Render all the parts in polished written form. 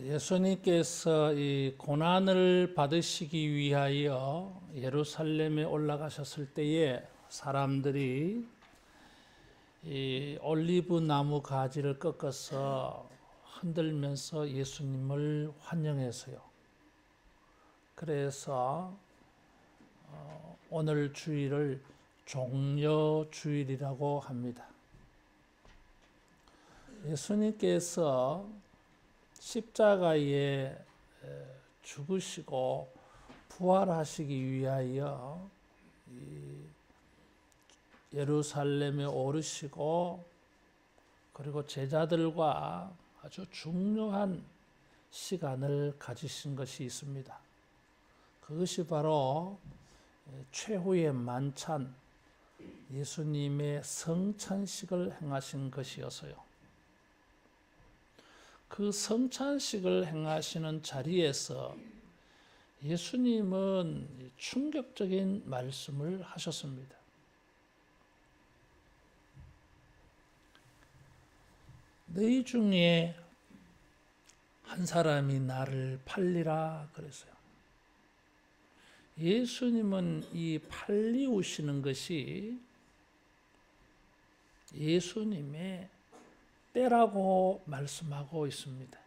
예수님께서 이 고난을 받으시기 위하여 예루살렘에 올라가셨을 때에 사람들이 이 올리브 나무 가지를 꺾어서 흔들면서 예수님을 환영했어요. 그래서 오늘 주일을 종려주일이라고 합니다. 예수님께서 십자가에 죽으시고 부활하시기 위하여 예루살렘에 오르시고 그리고 제자들과 아주 중요한 시간을 가지신 것이 있습니다. 그것이 바로 최후의 만찬, 예수님의 성찬식을 행하신 것이었어요. 그 성찬식을 행하시는 자리에서 예수님은 충격적인 말씀을 하셨습니다. 너희 중에 한 사람이 나를 팔리라 그랬어요. 예수님은 이 팔리우시는 것이 예수님의 때라고 말씀하고 있습니다.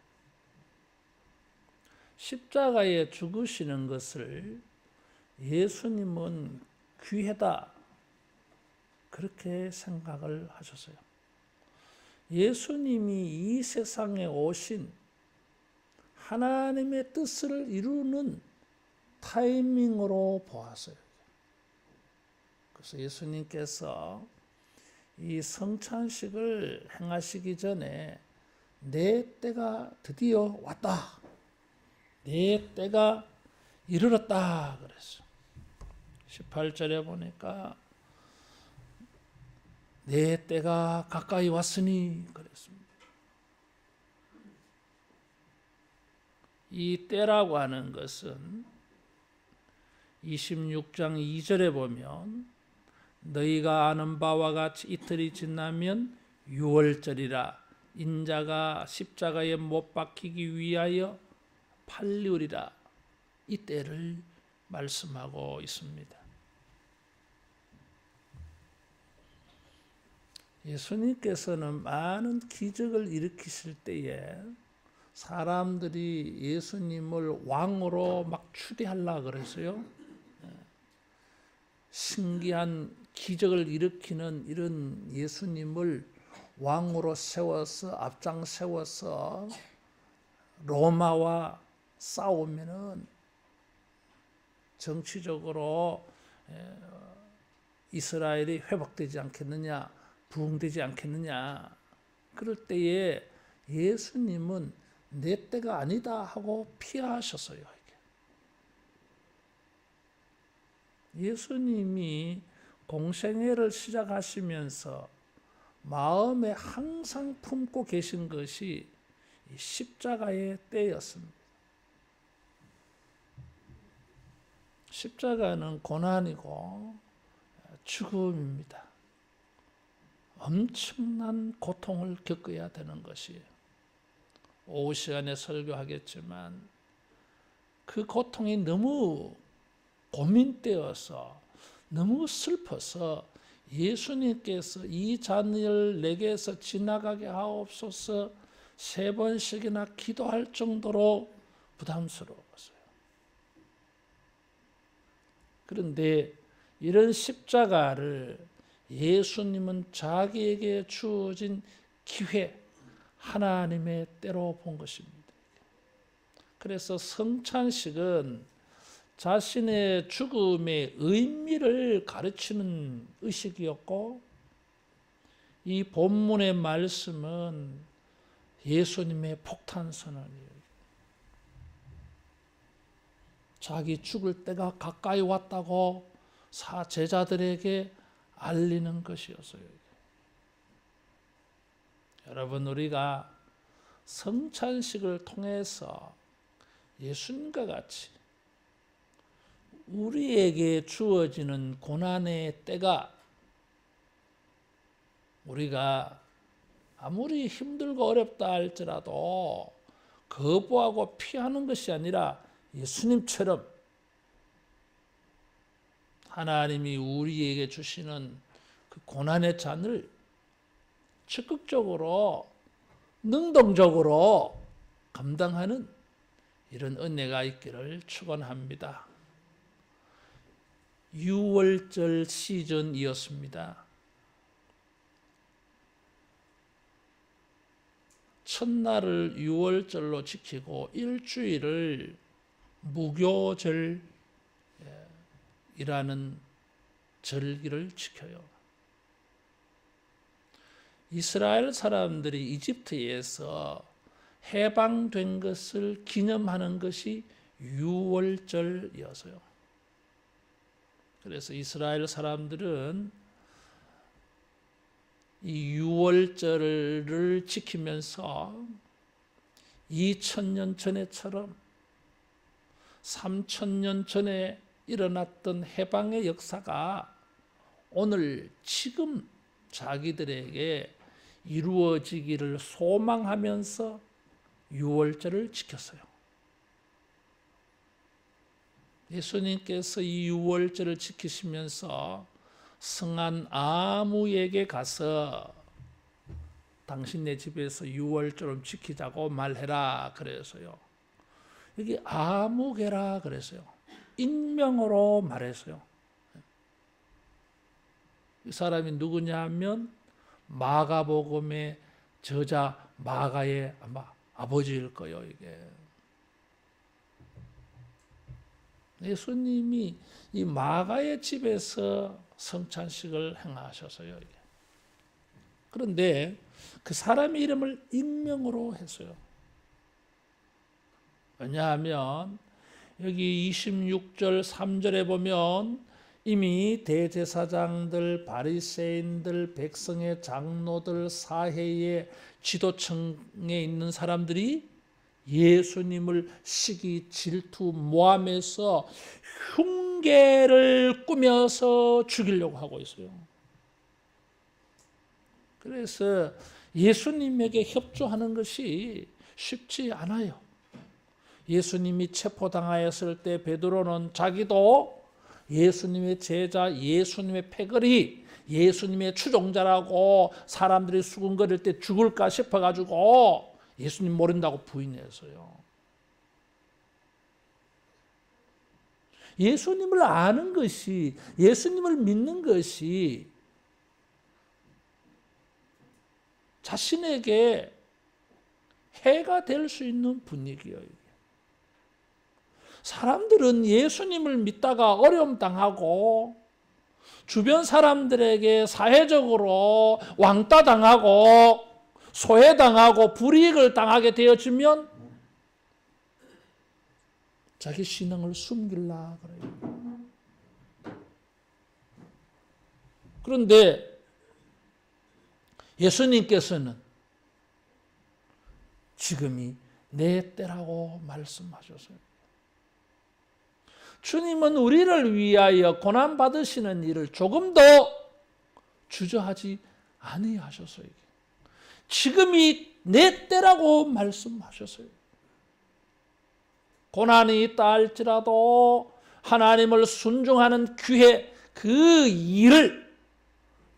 십자가에 죽으시는 것을 예수님은 귀하다 그렇게 생각을 하셨어요. 예수님이 이 세상에 오신 하나님의 뜻을 이루는 타이밍으로 보았어요. 그래서 예수님께서 이 성찬식을 행하시기 전에 내 때가 드디어 왔다. 내 때가 이르렀다 그랬어요. 18절에 보니까 내 때가 가까이 왔으니 그랬습니다. 이 때라고 하는 것은 26장 2절에 보면 너희가 아는 바와 같이 이틀이 지나면 유월절이라 인자가 십자가에 못 박히기 위하여 팔리우리라 이 때를 말씀하고 있습니다. 예수님께서는 많은 기적을 일으키실 때에 사람들이 예수님을 왕으로 막 추대하려고 그랬어요. 신기한 기적을 일으키는 이런 예수님을 왕으로 세워서 앞장 세워서 로마와 싸우면은 정치적으로 이스라엘이 회복되지 않겠느냐, 부흥되지 않겠느냐. 그럴 때에 예수님은 내 때가 아니다 하고 피하셨어요. 예수님이 공생애를 시작하시면서 마음에 항상 품고 계신 것이 십자가의 때였습니다. 십자가는 고난이고 죽음입니다. 엄청난 고통을 겪어야 되는 것이에요. 오후 시간에 설교하겠지만 그 고통이 너무 고민되어서 너무 슬퍼서 예수님께서 이 잔을 내게서 지나가게 하옵소서 3번씩이나 기도할 정도로 부담스러웠어요. 그런데 이런 십자가를 예수님은 자기에게 주어진 기회, 하나님의 때로 본 것입니다. 그래서 성찬식은 자신의 죽음의 의미를 가르치는 의식이었고 이 본문의 말씀은 예수님의 폭탄 선언이에요. 자기 죽을 때가 가까이 왔다고 제자들에게 알리는 것이었어요. 여러분, 우리가 성찬식을 통해서 예수님과 같이 우리에게 주어지는 고난의 때가 우리가 아무리 힘들고 어렵다 할지라도 거부하고 피하는 것이 아니라 예수님처럼 하나님이 우리에게 주시는 그 고난의 잔을 적극적으로 능동적으로 감당하는 이런 은혜가 있기를 축원합니다. 6월절 시즌이었습니다. 첫날을 6월절로 지키고 일주일을 무교절이라는 절기를 지켜요. 이스라엘 사람들이 이집트에서 해방된 것을 기념하는 것이 6월절이었어요. 그래서 이스라엘 사람들은 이 6월절을 지키면서 2000년 전에처럼 3000년 전에 일어났던 해방의 역사가 오늘 지금 자기들에게 이루어지기를 소망하면서 6월절을 지켰어요. 예수님께서 이 6월절을 지키시면서 성한 아무에게 가서 당신네 집에서 6월절을 지키자고 말해라 그래서요. 여기 아무개라 그랬어요. 익명으로 말했어요. 이 사람이 누구냐 하면 마가복음의 저자 마가의 아마 아버지일 거예요. 이게 예수님이 이 마가의 집에서 성찬식을 행하셨어요. 이게. 그런데 그 사람의 이름을 익명으로 했어요. 왜냐하면 여기 26절 3절에 보면 이미 대제사장들, 바리새인들, 백성의 장로들, 사회의 지도층에 있는 사람들이 예수님을 시기, 질투, 모함해서 흉계를 꾸며서 죽이려고 하고 있어요. 그래서 예수님에게 협조하는 것이 쉽지 않아요. 예수님이 체포당하였을 때 베드로는 자기도 예수님의 제자, 예수님의 패거리, 예수님의 추종자라고 사람들이 수군거릴 때 죽을까 싶어가지고 예수님 모른다고 부인했어요. 예수님을 아는 것이, 예수님을 믿는 것이 자신에게 해가 될 수 있는 분위기예요. 사람들은 예수님을 믿다가 어려움 당하고 주변 사람들에게 사회적으로 왕따 당하고 소외당하고 불이익을 당하게 되어지면 자기 신앙을 숨기려 그래요. 그런데 예수님께서는 지금이 내 때라고 말씀하셨어요. 주님은 우리를 위하여 고난받으시는 일을 조금도 주저하지 아니하셨어요. 지금이 내 때라고 말씀하셨어요. 고난이 있다 할지라도 하나님을 순종하는 기회, 그 일을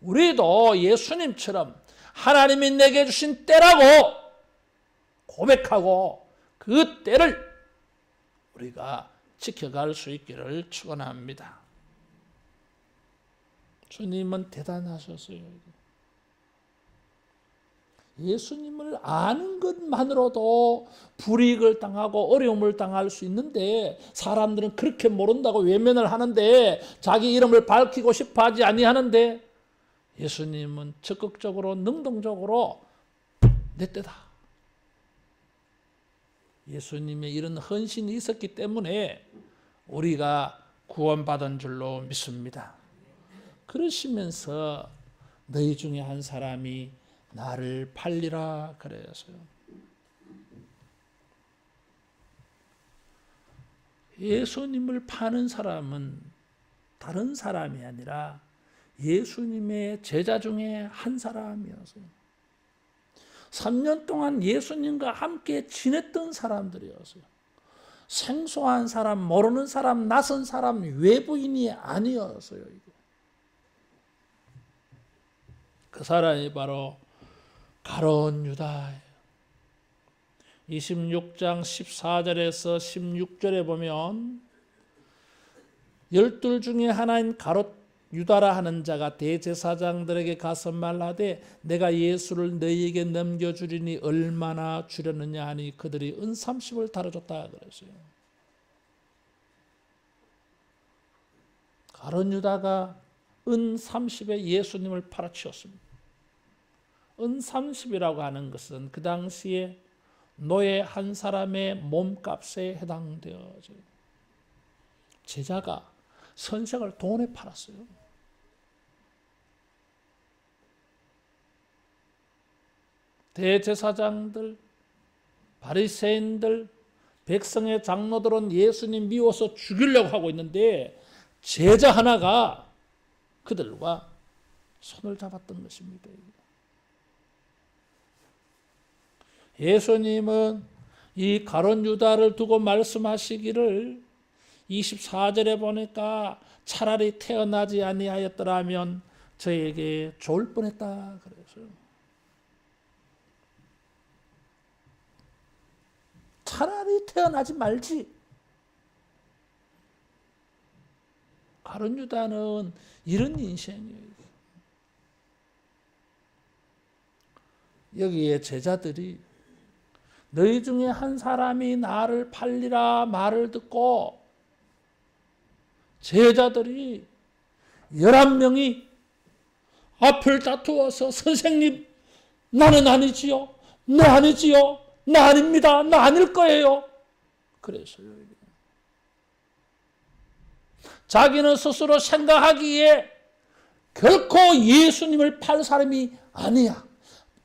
우리도 예수님처럼 하나님이 내게 주신 때라고 고백하고 그 때를 우리가 지켜갈 수 있기를 축원합니다. 주님은 대단하셨어요. 예수님을 아는 것만으로도 불이익을 당하고 어려움을 당할 수 있는데 사람들은 그렇게 모른다고 외면을 하는데 자기 이름을 밝히고 싶어 하지 아니하는데 예수님은 적극적으로 능동적으로 내 때다. 예수님의 이런 헌신이 있었기 때문에 우리가 구원받은 줄로 믿습니다. 그러시면서 너희 중에 한 사람이 나를 팔리라 그랬어요. 예수님을 파는 사람은 다른 사람이 아니라 예수님의 제자 중에 한 사람이었어요. 3년 동안 예수님과 함께 지냈던 사람들이었어요. 생소한 사람, 모르는 사람, 낯선 사람, 외부인이 아니었어요. 그 사람이 바로 가룟 유다예요. 26장 14절에서 16절에 보면 12 중에 하나인 가룟 유다라 하는 자가 대제사장들에게 가서 말하되 내가 예수를 너희에게 넘겨주리니 얼마나 주려느냐 하니 그들이 은 30을 달아줬다 그랬어요. 가룟 유다가 은 30에 예수님을 팔아치웠습니다. 은 30이라고 하는 것은 그 당시에 노예 한 사람의 몸값에 해당되어져요. 제자가 선생을 돈에 팔았어요. 대제사장들, 바리새인들, 백성의 장로들은 예수님 미워서 죽이려고 하고 있는데 제자 하나가 그들과 손을 잡았던 것입니다. 예수님은 이 가룟 유다를 두고 말씀하시기를 24절에 보니까 차라리 태어나지 아니하였더라면 저에게 좋을 뻔했다 그랬어요. 차라리 태어나지 말지. 가룟 유다는 이런 인생이에요. 여기에 제자들이 너희 중에 한 사람이 나를 팔리라 말을 듣고 제자들이 11명이 앞을 다투어서 선생님 나는 아니지요. 나 아니지요. 나 아닙니다. 나 아닐 거예요. 그랬어요. 자기는 스스로 생각하기에 결코 예수님을 팔 사람이 아니야.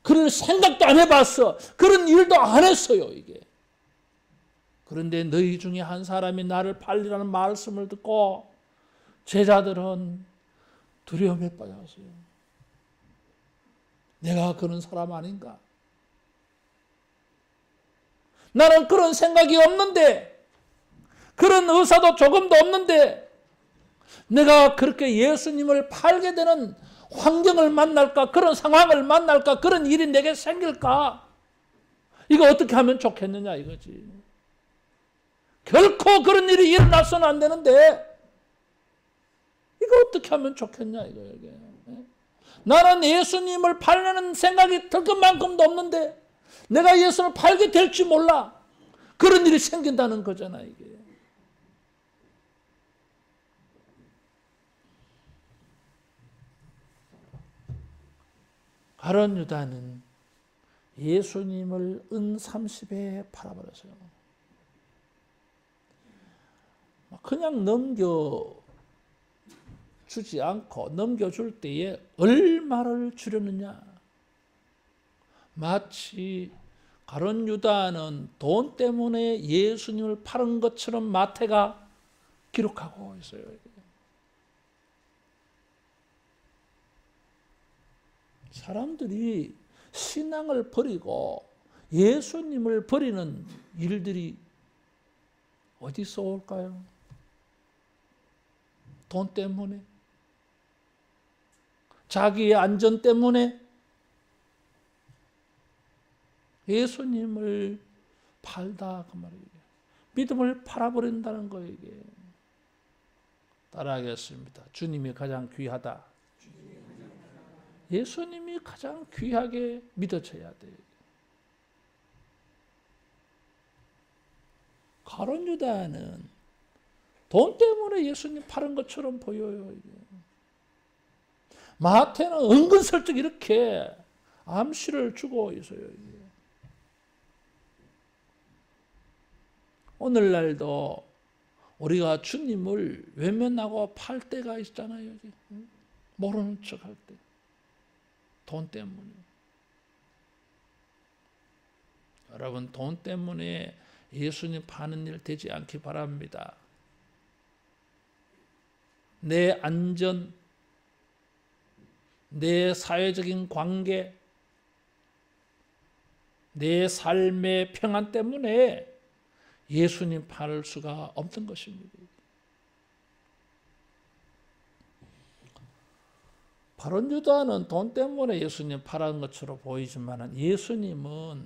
그럴 생각도 안 해봤어. 그런 일도 안 했어요. 이게. 그런데 너희 중에 한 사람이 나를 팔리라는 말씀을 듣고 제자들은 두려움에 빠졌어요. 내가 그런 사람 아닌가? 나는 그런 생각이 없는데, 그런 의사도 조금도 없는데 내가 그렇게 예수님을 팔게 되는 환경을 만날까, 그런 상황을 만날까, 그런 일이 내게 생길까? 이거 어떻게 하면 좋겠느냐 이거지. 결코 그런 일이 일어나서는 안 되는데 이거 어떻게 하면 좋겠냐 이거예요. 나는 예수님을 팔려는 생각이 들 것만큼도 없는데 내가 예수를 팔게 될지 몰라. 그런 일이 생긴다는 거잖아 이게. 가룟 유다는 예수님을 은 30에 팔아버렸어요. 그냥 넘겨주지 않고 넘겨줄 때에 얼마를 주려느냐. 마치 가룟 유다는 돈 때문에 예수님을 팔은 것처럼 마태가 기록하고 있어요. 사람들이 신앙을 버리고 예수님을 버리는 일들이 어디서 올까요? 돈 때문에? 자기의 안전 때문에? 예수님을 팔다 그 말이에요. 믿음을 팔아버린다는 거예요. 이게. 따라하겠습니다. 주님이 가장 귀하다. 예수님이 가장 귀하게 믿어져야 돼요. 가룟 유다는 돈 때문에 예수님 팔은 것처럼 보여요. 이게. 마태는 은근슬쩍 이렇게 암시를 주고 있어요. 이게. 오늘날도 우리가 주님을 외면하고 팔 때가 있잖아요. 모르는 척할 때. 돈 때문에. 여러분 돈 때문에 예수님 파는 일 되지 않기 바랍니다. 내 안전, 내 사회적인 관계, 내 삶의 평안 때문에 예수님 팔 수가 없는 것입니다. 바론 유다는 돈 때문에 예수님 팔은 것으로 보이지만 예수님은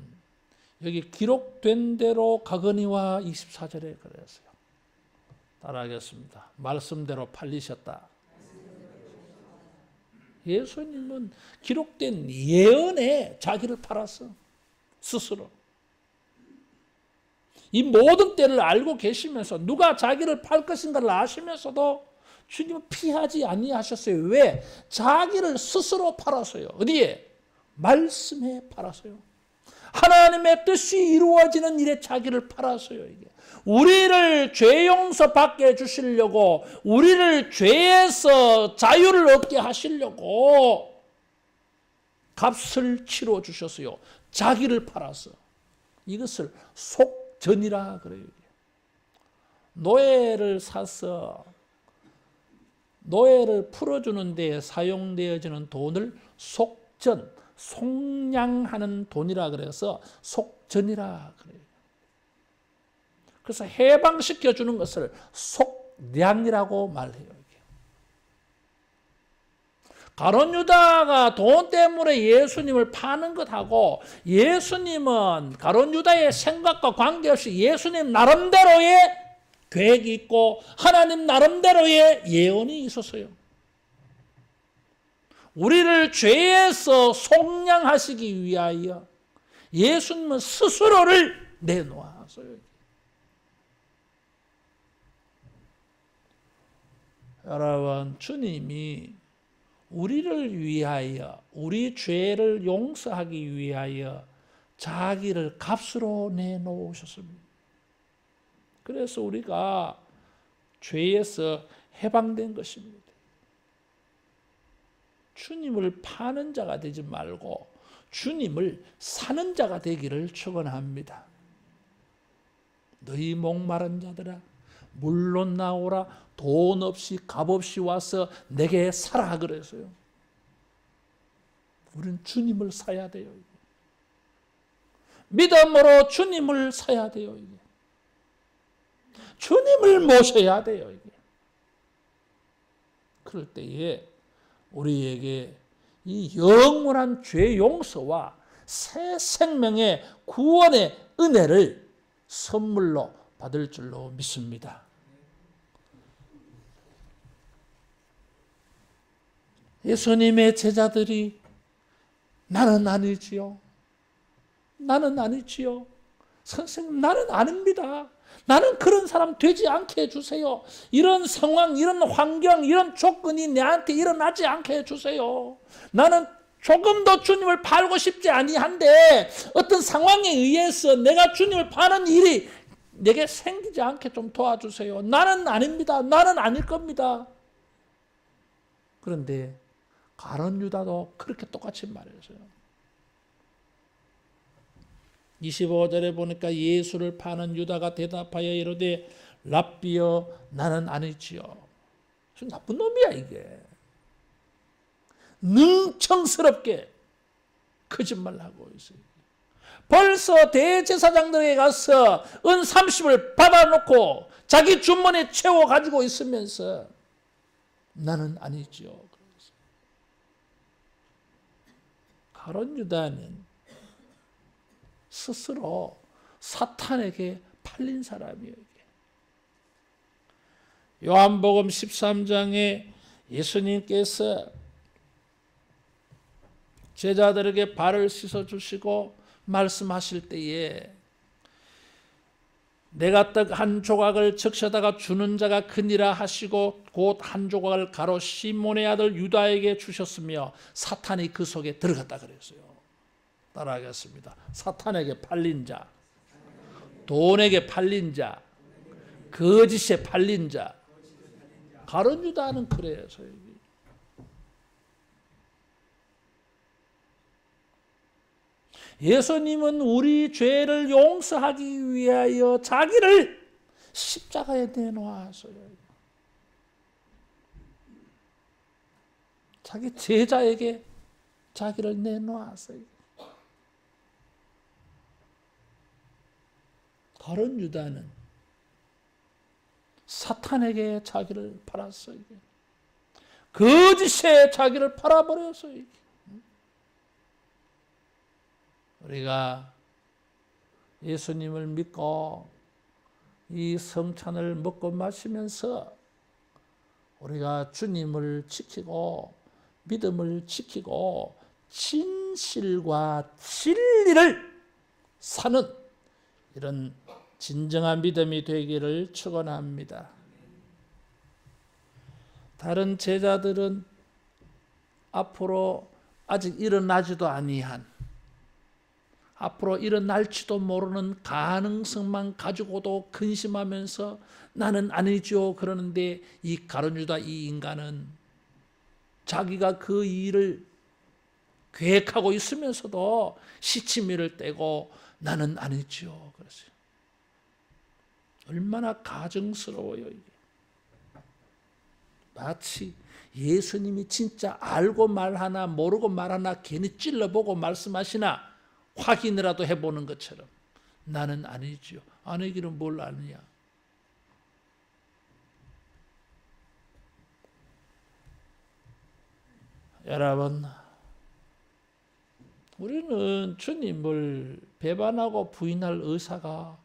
여기 기록된 대로 가거니와 24절에 그랬어요. 따라하겠습니다. 말씀대로 팔리셨다. 예수님은 기록된 예언에 자기를 팔았어. 스스로. 이 모든 때를 알고 계시면서 누가 자기를 팔 것인가를 아시면서도 주님은 피하지 아니하셨어요. 왜? 자기를 스스로 팔았어요. 어디에? 말씀에 팔았어요. 하나님의 뜻이 이루어지는 일에 자기를 팔았어요. 이게. 우리를 죄 용서 받게 해주시려고, 우리를 죄에서 자유를 얻게 하시려고 값을 치러 주셨어요. 자기를 팔아서. 이것을 속전이라 그래요. 노예를 사서 노예를 풀어주는 데 사용되어지는 돈을 속전, 속량하는 돈이라 그래서 속전이라 그래요. 그래서 해방시켜 주는 것을 속량이라고 말해요. 가룟 유다가 돈 때문에 예수님을 파는 것하고 예수님은 가룟 유다의 생각과 관계없이 예수님 나름대로의 계획이 있고 하나님 나름대로의 예언이 있었어요. 우리를 죄에서 속량하시기 위하여 예수님은 스스로를 내놓았어요. 여러분, 주님이 우리를 위하여, 우리 죄를 용서하기 위하여 자기를 값으로 내놓으셨습니다. 그래서 우리가 죄에서 해방된 것입니다. 주님을 파는 자가 되지 말고 주님을 사는 자가 되기를 축원합니다. 너희 목마른 자들아 물로 나오라. 돈 없이 값 없이 와서 내게 사라 그래서요. 우리는 주님을 사야 돼요. 믿음으로 주님을 사야 돼요. 주님을 모셔야 돼요. 그럴 때에 우리에게 이 영원한 죄 용서와 새 생명의 구원의 은혜를 선물로 받을 줄로 믿습니다. 예수님의 제자들이 나는 아니지요. 나는 아니지요. 선생님, 나는 아닙니다. 나는 그런 사람 되지 않게 해주세요. 이런 상황, 이런 환경, 이런 조건이 내한테 일어나지 않게 해주세요. 나는 조금 더 주님을 팔고 싶지 아니한데 어떤 상황에 의해서 내가 주님을 파는 일이 내게 생기지 않게 좀 도와주세요. 나는 아닙니다. 나는 아닐 겁니다. 그런데 가룟 유다도 그렇게 똑같이 말했어요. 25절에 보니까 예수를 파는 유다가 대답하여 이르되 랍비여 나는 아니지요. 나쁜 놈이야 이게. 능청스럽게 거짓말하고 있어요. 벌써 대제사장들에게 가서 은 30을 받아놓고 자기 주머니에 채워 가지고 있으면서 나는 아니지요. 가룟 유다는 스스로 사탄에게 팔린 사람이에요. 요한복음 13장에 예수님께서 제자들에게 발을 씻어주시고 말씀하실 때에 내가 떡 한 조각을 적셔다가 주는 자가 크니라 하시고 곧 한 조각을 가로 시몬의 아들 유다에게 주셨으며 사탄이 그 속에 들어갔다 그랬어요. 따라하겠습니다. 사탄에게 팔린 자, 돈에게 팔린 자, 거짓에 팔린 자. 가룟 유다는 그래요. 예수님은 우리 죄를 용서하기 위하여 자기를 십자가에 내놓았어요. 자기 제자에게 자기를 내놓았어요. 다른 유다는 사탄에게 자기를 팔았어요. 거짓에 자기를 팔아버렸어요. 우리가 예수님을 믿고 이 성찬을 먹고 마시면서 우리가 주님을 지키고 믿음을 지키고 진실과 진리를 사는 이런 진정한 믿음이 되기를 축원합니다. 다른 제자들은 앞으로 아직 일어나지도 아니한, 앞으로 일어날지도 모르는 가능성만 가지고도 근심하면서 나는 아니죠 그러는데, 이 가룟 유다 이 인간은 자기가 그 일을 계획하고 있으면서도 시치미를 떼고 나는 아니죠 그랬어요. 얼마나 가증스러워요 이게. 마치 예수님이 진짜 알고 말하나 모르고 말하나 괜히 찔러보고 말씀하시나 확인이라도 해보는 것처럼 나는 아니지요. 아니기는 뭘 아느냐. 여러분, 우리는 주님을 배반하고 부인할 의사가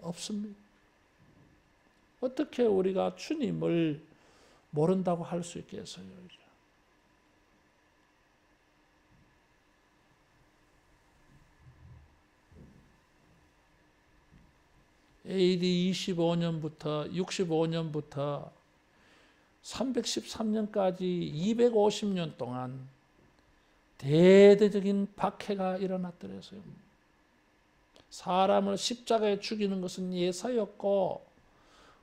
없습니다. 어떻게 우리가 주님을 모른다고 할 수 있겠어요? AD 25년부터 65년부터 313년까지 250년 동안 대대적인 박해가 일어났더랬어요. 사람을 십자가에 죽이는 것은 예사였고,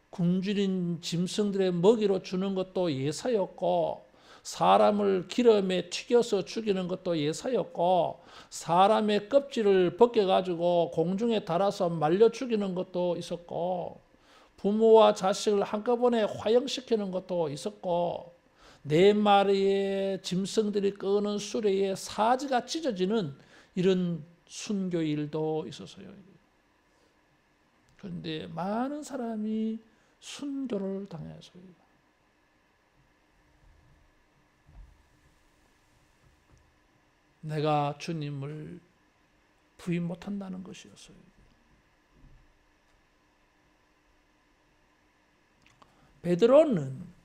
굶주린 짐승들의 먹이로 주는 것도 예사였고, 사람을 기름에 튀겨서 죽이는 것도 예사였고, 사람의 껍질을 벗겨가지고 공중에 달아서 말려 죽이는 것도 있었고, 부모와 자식을 한꺼번에 화형시키는 것도 있었고, 4마리의 짐승들이 끄는 수레에 사지가 찢어지는 이런 순교일도 있었어요. 그런데 많은 사람이 순교를 당했어요. 내가 주님을 부인 못한다는 것이었어요. 베드로는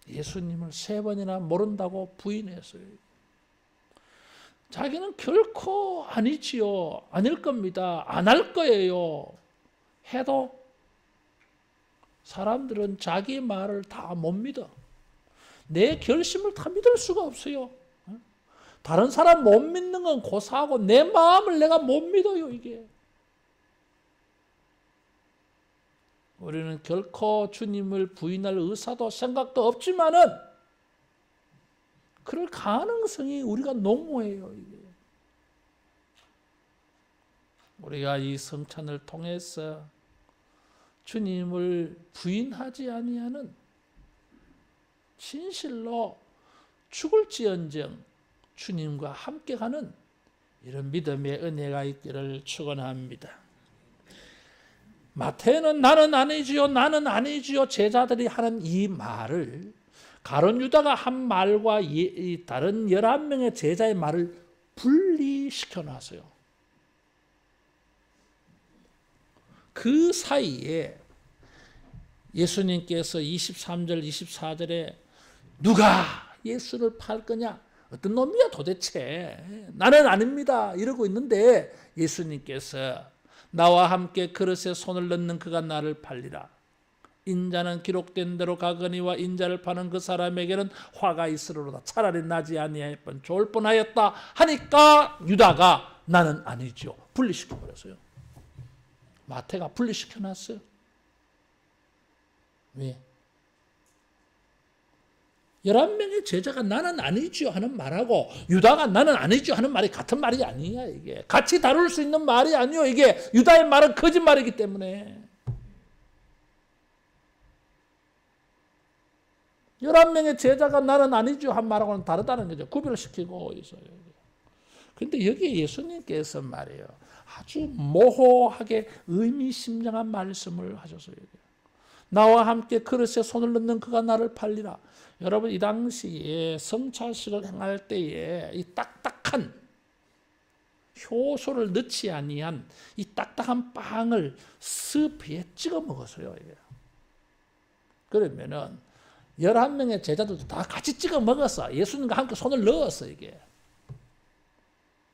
예수님을 3번이나 모른다고 부인했어요. 자기는 결코 아니지요. 아닐 겁니다. 안 할 거예요. 해도 사람들은 자기 말을 다 못 믿어. 내 결심을 다 믿을 수가 없어요. 다른 사람 못 믿는 건 고사하고 내 마음을 내가 못 믿어요, 이게. 우리는 결코 주님을 부인할 의사도 생각도 없지만은 그럴 가능성이 우리가 농후해요, 이게. 우리가 이 성찬을 통해서 주님을 부인하지 아니하는 진실로 죽을지언정 주님과 함께 가는 이런 믿음의 은혜가 있기를 축원합니다. 마태는 나는 아니지요, 나는 아니지요 제자들이 하는 이 말을 가룟 유다가 한 말과 다른 11명의 제자의 말을 분리시켜 놨어요. 그 사이에 예수님께서 23절, 24절에 누가 예수를 팔 거냐? 어떤 놈이야 도대체? 나는 아닙니다. 이러고 있는데 예수님께서 나와 함께 그릇에 손을 넣는 그가 나를 팔리라. 인자는 기록된 대로 가거니와 인자를 파는 그 사람에게는 화가 있으리로다. 차라리 나지 아니할 뻔 좋을 뻔하였다 하니까 유다가 나는 아니죠. 분리시켜버렸어요. 마태가 분리시켜놨어요. 왜? 11명의 제자가 나는 아니죠 하는 말하고 유다가 나는 아니죠 하는 말이 같은 말이 아니야. 이게 같이 다룰 수 있는 말이 아니요. 이게 유다의 말은 거짓말이기 때문에 11명의 제자가 나는 아니죠 한 말하고는 다르다는 거죠. 구별을 시키고 있어요. 근데 여기 예수님께서 말이에요. 아주 모호하게 의미심장한 말씀을 하셨어요. 나와 함께 그릇에 손을 넣는 그가 나를 팔리라. 여러분 이 당시에 성찬식을 행할 때에 이 딱딱한 효소를 넣지 아니한 이 딱딱한 빵을 스프에 찍어 먹었어요. 그러면은 11명의 제자들도 다 같이 찍어 먹었어. 예수님과 함께 손을 넣었어 이게.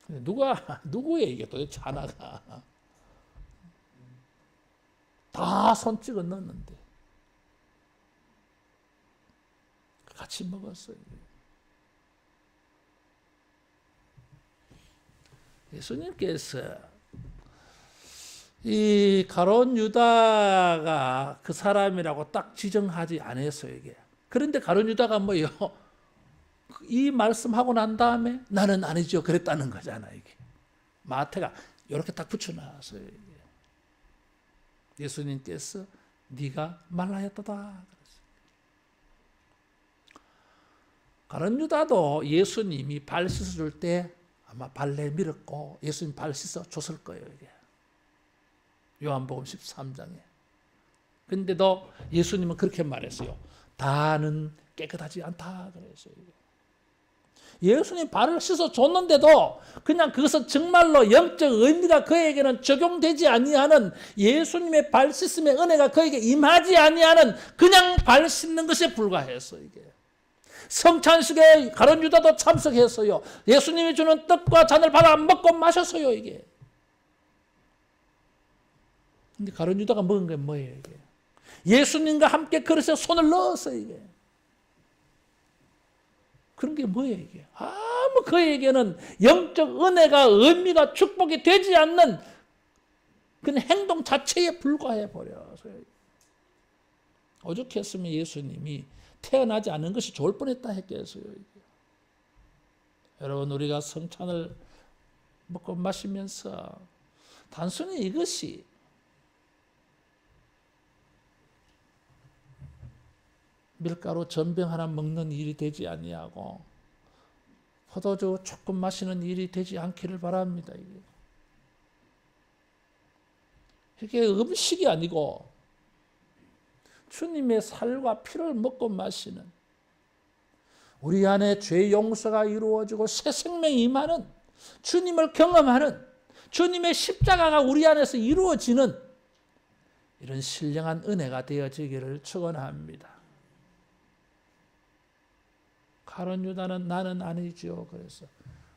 누구의 이게 도대체 하나가 다 손 찍어 넣었는데 같이 먹었어요. 예수님께서 이 가룟 유다가 그 사람이라고 딱 지정하지 않았어요 이게. 그런데 가룟 유다가 뭐요? 이 말씀하고 난 다음에 나는 아니죠 그랬다는 거잖아 이게. 마태가 이렇게 딱 붙여놨어요 이게. 예수님께서 네가 말하였도다 그랬어요. 가룟 유다도 예수님이 발 씻어줄 때 아마 발레 밀었고 예수님 발 씻어 줬을 거예요 이게. 요한복음 13장에. 근데도 예수님은 그렇게 말했어요. 다는 깨끗하지 않다 그랬어요. 예수님 발을 씻어 줬는데도 그냥 그것은 정말로 영적 의미가 그에게는 적용되지 아니하는, 예수님의 발 씻음의 은혜가 그에게 임하지 아니하는 그냥 발 씻는 것에 불과했어 이게. 성찬식에 가룟 유다도 참석했어요. 예수님이 주는 떡과 잔을 받아 먹고 마셨어요 이게. 근데 가룟 유다가 먹은 게 뭐예요 이게? 예수님과 함께 그릇에 손을 넣었어요 이게. 그런 게 뭐예요 이게? 아무 그에게는 영적 은혜가 의미가 축복이 되지 않는 그런 행동 자체에 불과해 버려서요. 오죽했으면 예수님이 태어나지 않은 것이 좋을 뻔했다 했겠어요. 여러분 우리가 성찬을 먹고 마시면서 단순히 이것이 밀가루 전병 하나 먹는 일이 되지 아니하고 포도주 조금 마시는 일이 되지 않기를 바랍니다. 이게 음식이 아니고 주님의 살과 피를 먹고 마시는, 우리 안에 죄 용서가 이루어지고 새 생명이 임하는, 주님을 경험하는, 주님의 십자가가 우리 안에서 이루어지는 이런 신령한 은혜가 되어지기를 축원합니다. 가룟 유다는 나는 아니죠. 그래서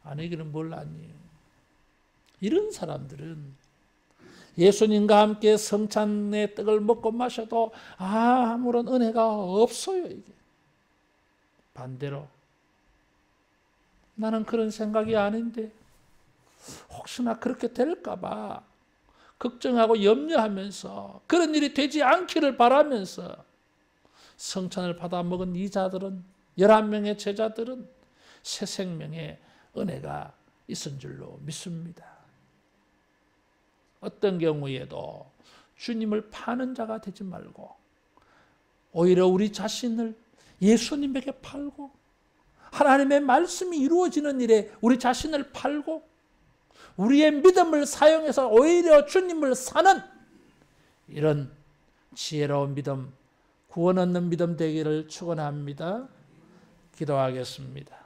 아니기는 뭘 아니에요. 이런 사람들은 예수님과 함께 성찬의 떡을 먹고 마셔도 아무런 은혜가 없어요 이게. 반대로 나는 그런 생각이 아닌데 혹시나 그렇게 될까 봐 걱정하고 염려하면서 그런 일이 되지 않기를 바라면서 성찬을 받아 먹은 이 자들은, 11명의 제자들은 새 생명의 은혜가 있은 줄로 믿습니다. 어떤 경우에도 주님을 파는 자가 되지 말고 오히려 우리 자신을 예수님에게 팔고 하나님의 말씀이 이루어지는 일에 우리 자신을 팔고 우리의 믿음을 사용해서 오히려 주님을 사는 이런 지혜로운 믿음, 구원 얻는 믿음 되기를 축원합니다. 기도하겠습니다.